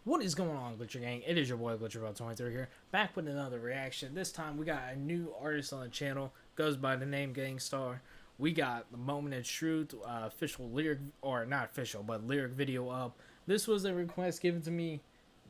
What is going on, Glitcher Gang? It is your boy Glitcher23 here, back with another reaction. This time we got a new artist on the channel, goes by the name Staar. We got the Moment of Truth, official lyric, or not official, but lyric video up. This was a request given to me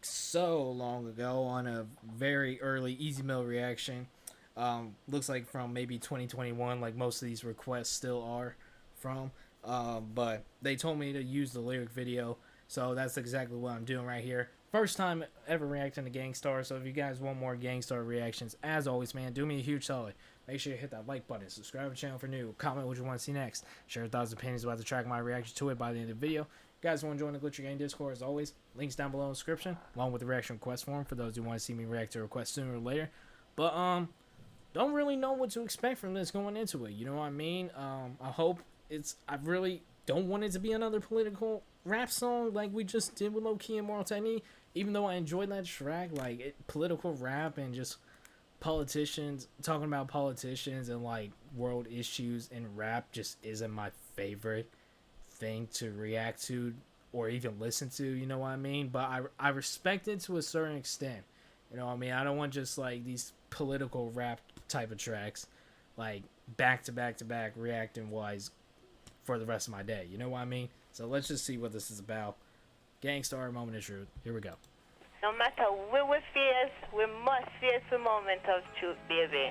so long ago on a very early Easy Mill reaction. Looks like from maybe 2021, like most of these requests still are from. But they told me to use the lyric video. So that's exactly what I'm doing right here. First time ever reacting to Staar. So if you guys want more Staar reactions, as always, man, do me a huge solid. Make sure you hit that like button, subscribe to the channel for new, comment what you want to see next, share your thoughts and opinions about the track, my reaction to it by the end of the video. If you guys want to join the Glitcher Gang Discord, as always, links down below in the description, along with the reaction request form for those who want to see me react to requests sooner or later. But don't really know what to expect from this going into it. You know what I mean? I hope I really don't want it to be another political rap song like we just did with Low Key and Moral Technique. Even though I enjoyed that track, like political rap and just politicians talking about politicians and like world issues in rap just isn't my favorite thing to react to or even listen to. You know what I mean? But I respect it to a certain extent. You know what I mean? I don't want just like these political rap type of tracks like back to back to back reacting wise for the rest of my day. You know what I mean? So let's just see what this is about. Staar, Moment of Truth. Here we go. No matter where we face, we must face the moment of truth, baby.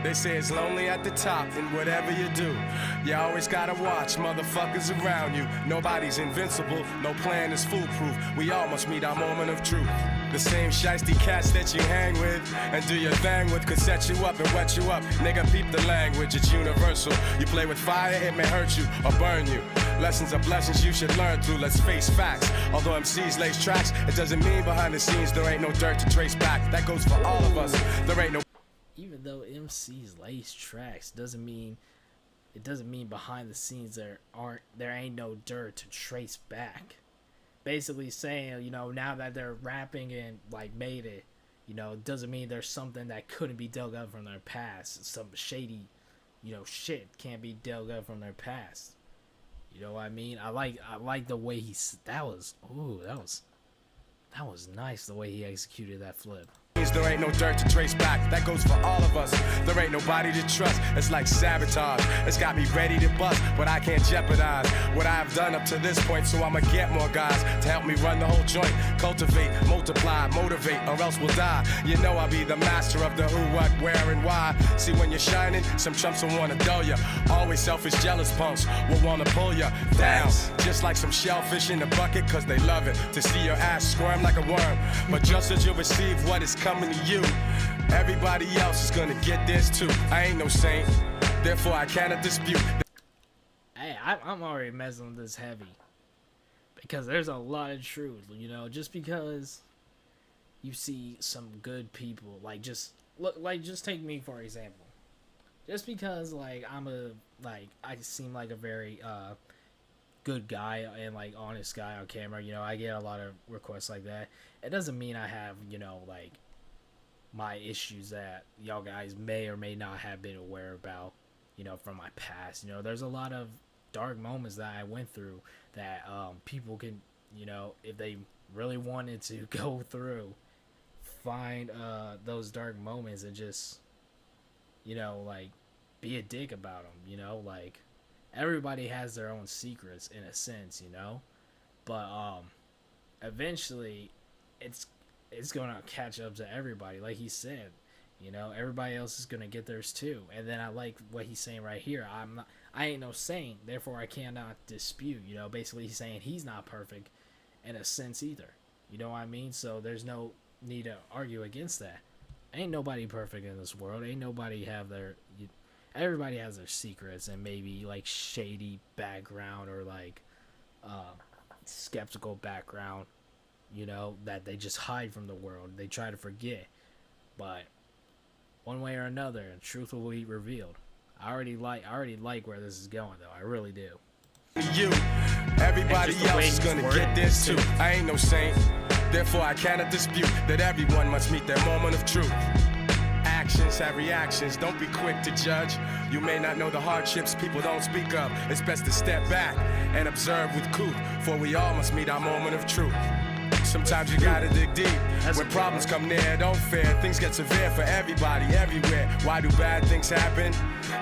They say it's lonely at the top, and whatever you do, you always gotta watch motherfuckers around you. Nobody's invincible, no plan is foolproof. We all must meet our moment of truth. The same shiesty cats that you hang with and do your thing with could set you up and wet you up. Nigga, peep the language, it's universal. You play with fire, it may hurt you or burn you. Lessons are blessings you should learn through, let's face facts. Although MCs lace tracks, it doesn't mean behind the scenes there ain't no dirt to trace back. That goes for all of us, there ain't no... Even though MCs lace tracks doesn't mean behind the scenes there ain't no dirt to trace back. Basically saying, you know, now that they're rapping and like made it, you know, it doesn't mean there's something that couldn't be dug up from their past. Some shady, you know, shit can't be dug up from their past. You know what I mean? I like the way that was nice the way he executed that flip. There ain't no dirt to trace back. That goes for all of us. There ain't nobody to trust. It's like sabotage. It's got me ready to bust, but I can't jeopardize what I've done up to this point. So I'ma get more guys to help me run the whole joint. Cultivate, multiply, motivate, or else we'll die. You know I'll be the master of the who, what, where, and why. See, when you're shining, some chumps will wanna dull ya. Always selfish, jealous punks will wanna pull ya down. Just like some shellfish in the bucket, cause they love it to see your ass squirm like a worm. But just as you receive what is coming to you, everybody else is gonna get this too. I ain't no saint, therefore I cannot dispute. Hey, I'm already messing with this heavy because there's a lot of truth, you know. Just because you see some good people, like just take me for example. Just because like I seem like a very good guy and like honest guy on camera, you know, I get a lot of requests like that. It doesn't mean I have, you know, like my issues that y'all guys may or may not have been aware about, you know, from my past. You know, there's a lot of dark moments that I went through that people can, you know, if they really wanted to go through, find those dark moments and just, you know, like be a dick about them. You know, like everybody has their own secrets in a sense, you know, but eventually it's gonna catch up to everybody. Like he said, you know, everybody else is gonna get theirs too. And then I like what he's saying right here. I ain't no saint, therefore I cannot dispute. You know, basically he's saying he's not perfect in a sense either. You know what I mean? So there's no need to argue against that. Ain't nobody perfect in this world. Ain't nobody have their... Everybody has their secrets and maybe like shady background or like skeptical background, you know, that they just hide from the world. They try to forget, but one way or another, truth will be revealed. I already like where this is going though. I really do. You, everybody else is gonna get this too. I ain't no saint, therefore I cannot dispute that everyone must meet their moment of truth. actions have reactions. Don't be quick to judge. You may not know the hardships people don't speak of. It's best to step back and observe with cool, for we all must meet our moment of truth. Sometimes you gotta dig deep. When problems come near, don't fear. Things get severe for everybody, everywhere. Why do bad things happen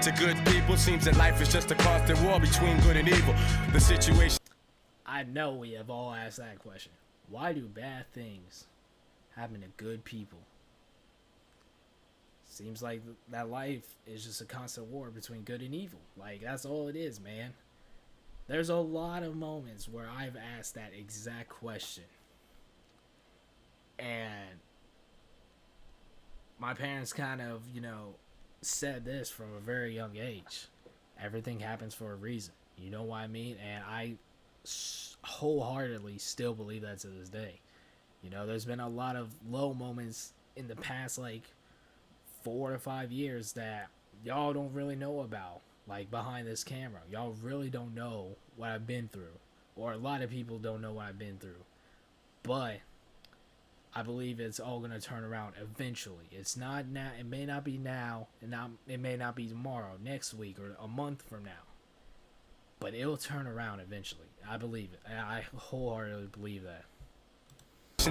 to good people? Seems that life is just a constant war between good and evil. The situation... I know we have all asked that question. Why do bad things happen to good people? Seems like that life is just a constant war between good and evil. Like, that's all it is, man. There's a lot of moments where I've asked that exact question. And my parents kind of, said this from a very young age. Everything happens for a reason. You know what I mean? And I wholeheartedly still believe that to this day. There's been a lot of low moments in the past, 4 to 5 years that y'all don't really know about, behind this camera. Y'all really don't know what I've been through, or a lot of people don't know what I've been through. But I believe it's all gonna turn around eventually. It's not now. It may not be now, and it may not be tomorrow, next week, or a month from now. But it'll turn around eventually. I believe it. I wholeheartedly believe that.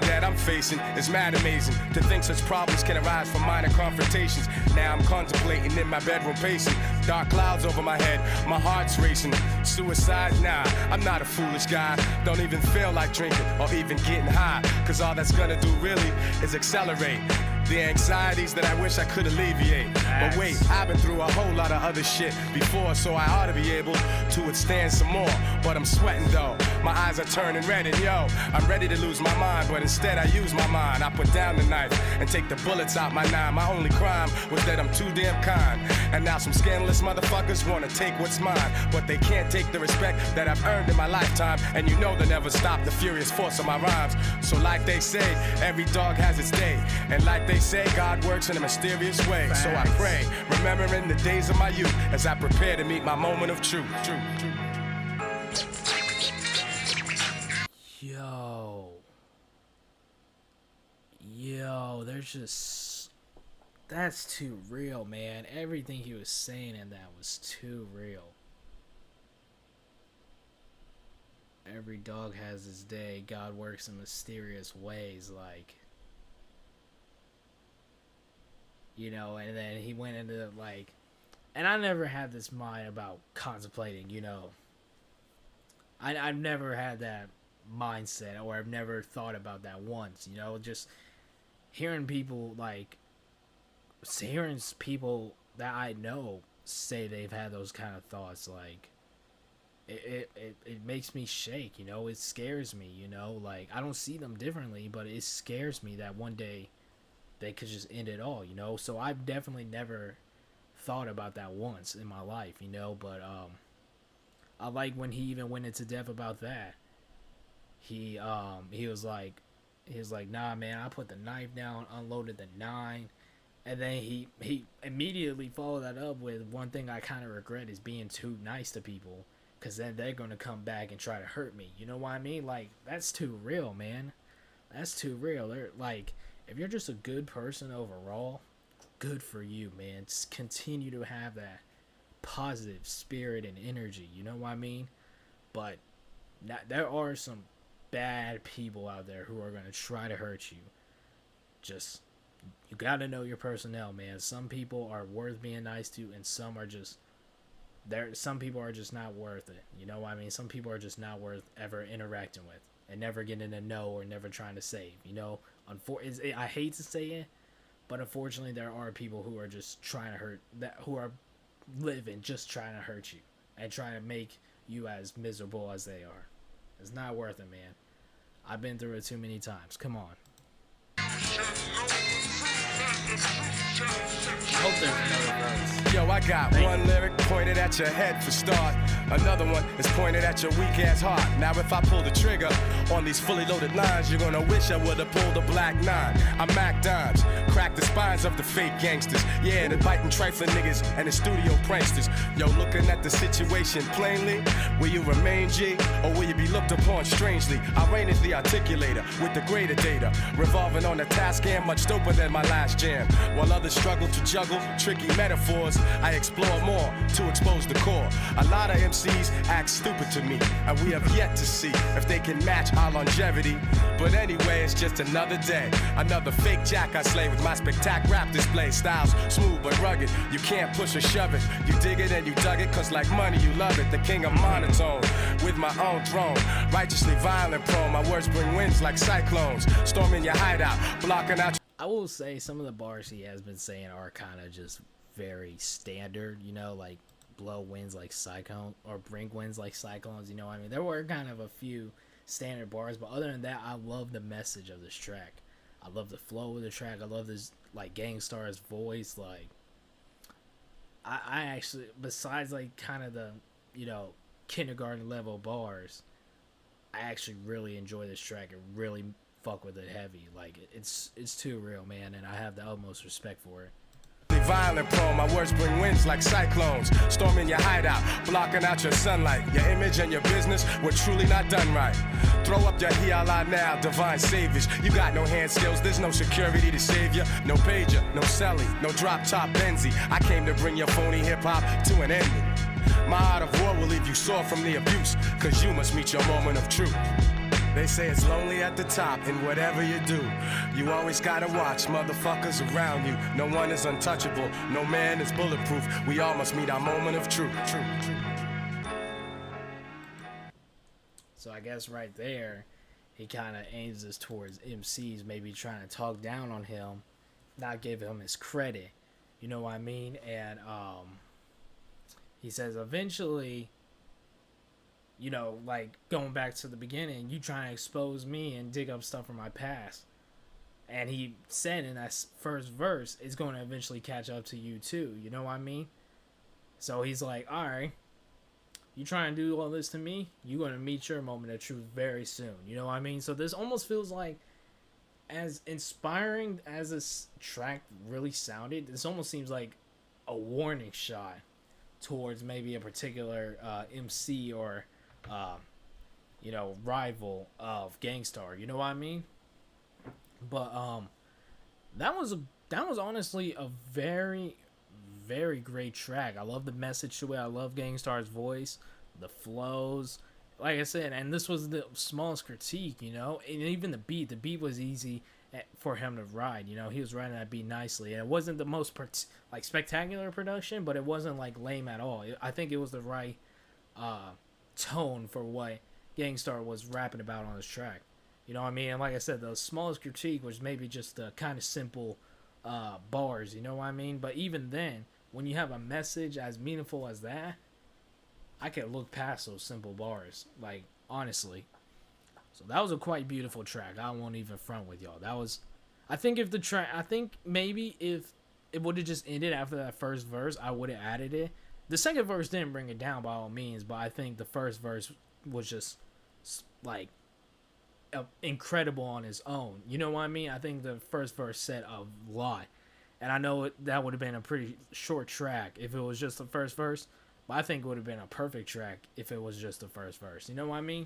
That I'm facing is mad amazing. To think such problems can arise from minor confrontations. Now I'm contemplating in my bedroom pacing. Dark clouds over my head, my heart's racing. Suicide? Nah, I'm not a foolish guy. Don't even feel like drinking or even getting high, cause all that's gonna do really is accelerate the anxieties that I wish I could alleviate. But wait, I've been through a whole lot of other shit before, so I ought to be able to withstand some more. But I'm sweating though, my eyes are turning red, and yo, I'm ready to lose my mind, but instead I use my mind. I put down the knife and take the bullets out my nine. My only crime was that I'm too damn kind. And now some scandalous motherfuckers wanna take what's mine, but they can't take the respect that I've earned in my lifetime. And you know they'll never stop the furious force of my rhymes. So like they say, every dog has its day, and like they say, God works in a mysterious way. So I pray, remembering the days of my youth as I prepare to meet my moment of truth. Yo, there's just... That's too real, man. Everything he was saying in that was too real. Every dog has his day. God works in mysterious ways, and then he went into, and I never had this mind about contemplating, I've never had that mindset, or I've never thought about that once, just hearing people, hearing people that I know say they've had those kind of thoughts, it makes me shake, it scares me, I don't see them differently, but it scares me that one day they could just end it all, so I've definitely never thought about that once in my life, but I like when he even went into depth about that. He was like, nah, man, I put the knife down, unloaded the 9, and then he immediately followed that up with, one thing I kind of regret is being too nice to people, because then they're going to come back and try to hurt me, you know what I mean? That's too real, man. That's too real. They're if you're just a good person overall, good for you, man. Just continue to have that positive spirit and energy, you know what I mean? But there are some bad people out there who are going to try to hurt you. Just, you got to know your personnel, man. Some people are worth being nice to, and some are just, some people are just not worth it, you know what I mean? Some people are just not worth ever interacting with, and never getting to know, or never trying to save, I hate to say it, but unfortunately there are people who are just trying to hurt, who are living just trying to hurt you and trying to make you as miserable as they are. It's not worth it, man. I've been through it too many times. Come on. Hope there's another verse. Yo, I got one lyric pointed at your head for start. Another one is pointed at your weak ass heart. Now if I pull the trigger on these fully loaded lines, you're gonna wish I would've pulled a black 9. I'm Mac Dimes, crack the spines of the fake gangsters. Yeah, the biting trifling niggas and the studio pranksters. Yo, looking at the situation plainly, will you remain G, or will you be looked upon strangely? I reign as the articulator with the greater data, revolving on the task hand much doper than my last jam. While others struggle to juggle tricky metaphors, I explore more to expose the core. A lot of MCs act stupid to me, and we have yet to see if they can match our longevity. But anyway, it's just another day, another fake jack I slay with my spectac rap display. Styles smooth but rugged, you can't push or shove it. You dig it and you dug it, cause like money you love it. The king of monotone, with my own throne, righteously violent prone. My words bring winds like cyclones, storming your hideout, blocking out. I will say some of the bars he has been saying are kind of just very standard, you know, like blow winds like cyclone, or bring winds like cyclones, you know what I mean? There were kind of a few standard bars, but other than that, I love the message of this track. I love the flow of the track. I love this, like, Gang Star's voice. Like, I actually, besides like kind of the, you know, kindergarten level bars, I actually really enjoy this track and really fuck with it heavy. Like, it's too real, man, and I have the utmost respect for it. Violent prone, my words bring winds like cyclones, storming your hideout, blocking out your sunlight. Your image and your business were truly not done right. Throw up your hiala now, divine saviors. You got no hand skills, there's no security to save you. No pager, no celly, no drop top Benzie. I came to bring your phony hip hop to an end. My art of war will leave you sore from the abuse, cause you must meet your moment of truth. They say it's lonely at the top in whatever you do. You always gotta watch motherfuckers around you. No one is untouchable, no man is bulletproof. We all must meet our moment of truth. So I guess right there, he kind of aims this towards MCs, maybe trying to talk down on him, not give him his credit. You know what I mean? And he says eventually, you know, like going back to the beginning, you trying to expose me and dig up stuff from my past. And he said in that first verse, it's going to eventually catch up to you too. You know what I mean? So he's like, all right, you trying to do all this to me? You're going to meet your moment of truth very soon. You know what I mean? So this almost feels like, as inspiring as this track really sounded, this almost seems like a warning shot towards maybe a particular MC or you know, rival of Gang Starr, you know what I mean? But that was honestly a very, very great track. I love the message to it. I love Gang Starr's voice, the flows, like I said, and this was the smallest critique, you know, and even the beat was easy for him to ride, you know. He was riding that beat nicely, and it wasn't the most like spectacular production, but it wasn't like lame at all. I think it was the right tone for what Gang Starr was rapping about on this track. You know what I mean? And like I said, the smallest critique was maybe just the kind of simple bars, you know what I mean? But even then, when you have a message as meaningful as that, I can look past those simple bars, like, honestly. So that was a quite beautiful track. I won't even front with y'all. That was, I think maybe if it would have just ended after that first verse, I would have added it. The second verse didn't bring it down by all means, but I think the first verse was just, like, incredible on its own. You know what I mean? I think the first verse said a lot. And I know that would have been a pretty short track if it was just the first verse, but I think it would have been a perfect track if it was just the first verse. You know what I mean?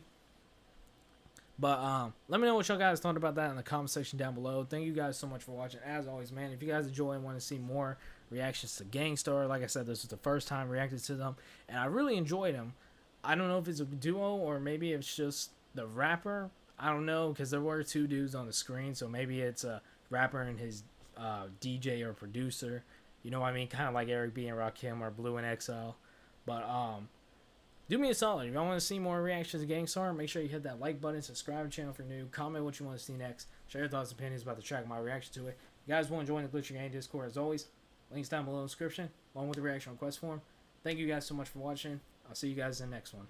But let me know what y'all guys thought about that in the comment section down below. Thank you guys so much for watching. As always, man, if you guys enjoy and want to see more reactions to Gang Starr, like I said, this is the first time reacted to them, and I really enjoyed them. I don't know if it's a duo or maybe it's just the rapper. I don't know, because there were two dudes on the screen, so maybe it's a rapper and his DJ or producer. You know what I mean? Kind of like Eric B and Rakim or Blue and XL. But do me a solid. If y'all want to see more reactions to Gang Starr, make sure you hit that like button, subscribe to the channel if you're new, comment what you want to see next, share your thoughts and opinions about the track and my reaction to it. If you guys want to join the Glitcher Gang Discord, as always, links down below in the description, along with the reaction request form. Thank you guys so much for watching. I'll see you guys in the next one.